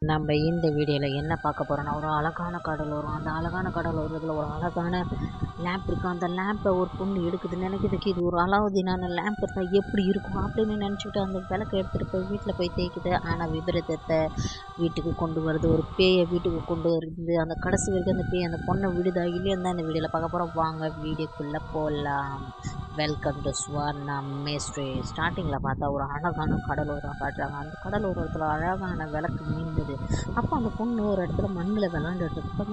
நம்ம இந்த வீடியோவில் என்ன பார்க்க போகிறோன்னா, ஒரு அழகான கடல் வரும். அந்த அழகான கடல் ஓரத்தில் ஒரு அழகான லேம்ப் இருக்கும். அந்த லேம்பை ஒரு பொண்ணு எடுக்குது. நினைக்குதுக்கு இது ஒரு அலாவுதீனான லேம்ப் இருந்தால் எப்படி இருக்கும் அப்படின்னு நினச்சிக்கிட்டு அந்த விளக்கை எடுத்துகிட்டு போய் வீட்டில் போய் தேய்க்குது. ஆனால் விபரீதத்தை வீட்டுக்கு கொண்டு வருது. ஒரு பேயை வீட்டுக்கு கொண்டு வருது. அந்த கடைசி வரைக்கும் அந்த பேய் அந்த பொண்ணை விடுதா இல்லையான்னு தான் இந்த வீடியோவில் பார்க்க போகிறோம். வாங்க வீடியோக்குள்ளே போகலாம். Welcome to Swarna mystery. ஸ்டார்டிங்கில் பார்த்தா ஒரு அழகான கடலோரம் காட்டுறாங்க. அந்த கடலோரத்தில் அழகான விளக்கு மின்னுது. அப்போ அந்த பொண்ணு ஒரு இடத்துல மண்ணில் விளாண்டுட்டு இருக்கு.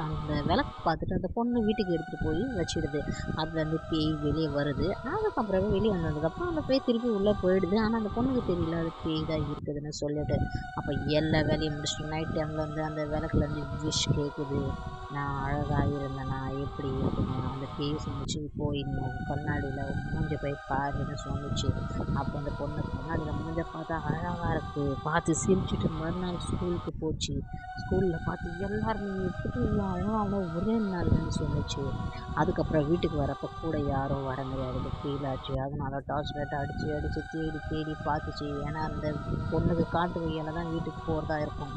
அந்த விளக்கு பார்த்துட்டு அந்த பொண்ணு வீட்டுக்கு எடுத்துகிட்டு போய் வச்சிடுது. அதுலேருந்து பேய் வெளியே வருது. அதுக்கப்புறமே வெளியே வந்ததுக்கப்புறம் அந்த பேய் திருப்பி உள்ளே போயிடுது. ஆனால் அந்த பொண்ணுக்கு தெரியல அது பேய் தான் இருக்குதுன்னு சொல்லிட்டு அப்போ எல்லா வேலையும் முடிச்சுட்டு நைட் டைமில் வந்து அந்த விளக்குலேருந்து விஷ் கேட்குது. நான் அழகாக இருந்தேனா எப்படி இருக்கணும் அந்த பேய் சொன்னிச்சு. போய் இன்னும் கண்ணாடியில் மூஞ்ச போய் பாருன்னு சொன்னிச்சு. அப்போ அந்த பொண்ணு கண்ணாடியில் மூஞ்ச பார்த்தா அழகாக இருக்குது. பார்த்து சிரிச்சுட்டு மறுநாள் ஸ்கூலுக்கு போச்சு. ஸ்கூலில் பார்த்து எல்லாருமே எப்படி இவ்வளோ அழகாக ஒரே நாள்னு சொன்னிச்சு. அதுக்கப்புறம் வீட்டுக்கு வரப்போ கூட யாரும் வர முடியாது ஃபீல் ஆச்சு. அதனால டார்ச் லைட் அடித்து தேடி தேடி பார்த்துச்சு. ஏன்னா அந்த பொண்ணுக்கு காட்டு வழியால் தான் வீட்டுக்கு போகிறதா இருக்கும்.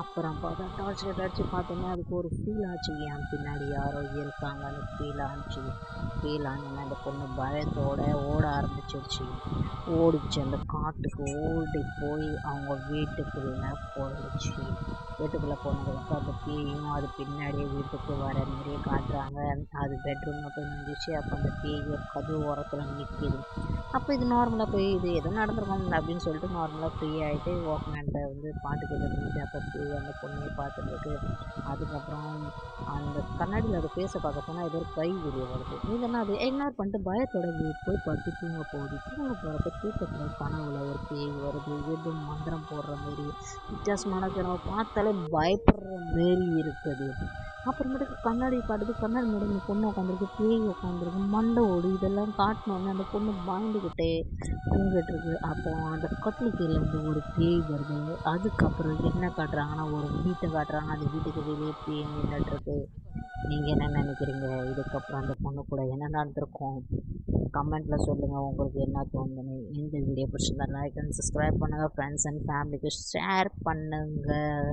அப்புறம் பார்த்தா டார்ச் லைட் அடித்து பார்த்தோன்னே அதுக்கு ஒரு ஃபீல் ஆச்சு. என் பின்னாடி யாரோ இருக்காங்கன்னு ஃபீல் ஆச்சு. ஃபீல் ஆனோன்னா அந்த பொண்ணு பயத்தோட ஓட ஆரம்பிச்சிருச்சு. ஓடிச்சு. அந்த காட்டுக்கு ஓடி போய் அவங்க வீட்டுக்குள்ளே போயிடுச்சு. வீட்டுக்குள்ளே போனதுக்கப்புறம் அந்த பேயும் அது பின்னாடியே வீட்டுக்கு வர மாதிரியே காட்டுறாங்க. அது பெட்ரூமில் போய் நின்றுச்சு. அப்போ அந்த பேய் ஒரு கதவு ஓரத்தில் நிற்கிது. அப்போ இது நார்மலாக போய் இது எதுவும் நடந்திருக்கும் அப்படின்னு சொல்லிட்டு நார்மலாக ஃப்ரீ ஆகிட்டு வாக்மேன்ட்ட வந்து பாட்டு கேட்குறது. அப்போ போய் அந்த பொண்ணையை பார்த்துருக்கு. அதுக்கப்புறம் அந்த கண்ணாடியில் அது பேச பார்க்க போனால் ஏதோ ஒரு கை வெளியே வருது. இல்லைன்னா அது இக்னோர் பண்ணிட்டு பயத்தோட போய் படுத்து தூங்க போகுது. தூங்க போகிறப்ப தூக்கத்தில் கனவுல ஒரு பேய் வருது. ஏதோ மந்திரம் போடுற மாரி வித்தியாசமான கனவு பார்த்தாலே பயப்படுற மாரி இருக்குது. அப்புறமேட்டுக்கு கண்ணாடி காட்டுது. கண்ணாடி முன்னாடி அந்த பொண்ணு உட்காந்துருக்கு. பேய் உட்காந்துருக்கு. மண்டை ஓடு இதெல்லாம் காட்டினோடனே அந்த பொண்ணு பயந்துக்கிட்டே தூங்கிட்டுருக்கு. அப்போ அந்த கட்டில் கீழே வந்து ஒரு பேய் வருது. அதுக்கப்புறம் என்ன காட்டுறாங்கன்னா ஒரு வீட்டை காட்டுறாங்க. அந்த வீட்டுக்கு வெளியே பேய் நின்றுட்டுருக்கு. நீங்கள் என்ன நினைக்கிறீங்க? இதுக்கப்புறம் அந்த பொண்ணு கூட என்ன நடந்திருக்கும்? கமெண்ட்டில் சொல்லுங்கள் உங்களுக்கு என்ன தோணுதுன்னு. இந்த வீடியோ பிடிச்சிருந்தா லைக் அண்ட் சப்ஸ்கிரைப் பண்ணுங்கள். ஃப்ரெண்ட்ஸ் அண்ட் ஃபேமிலிக்கு ஷேர் பண்ணுங்கள்.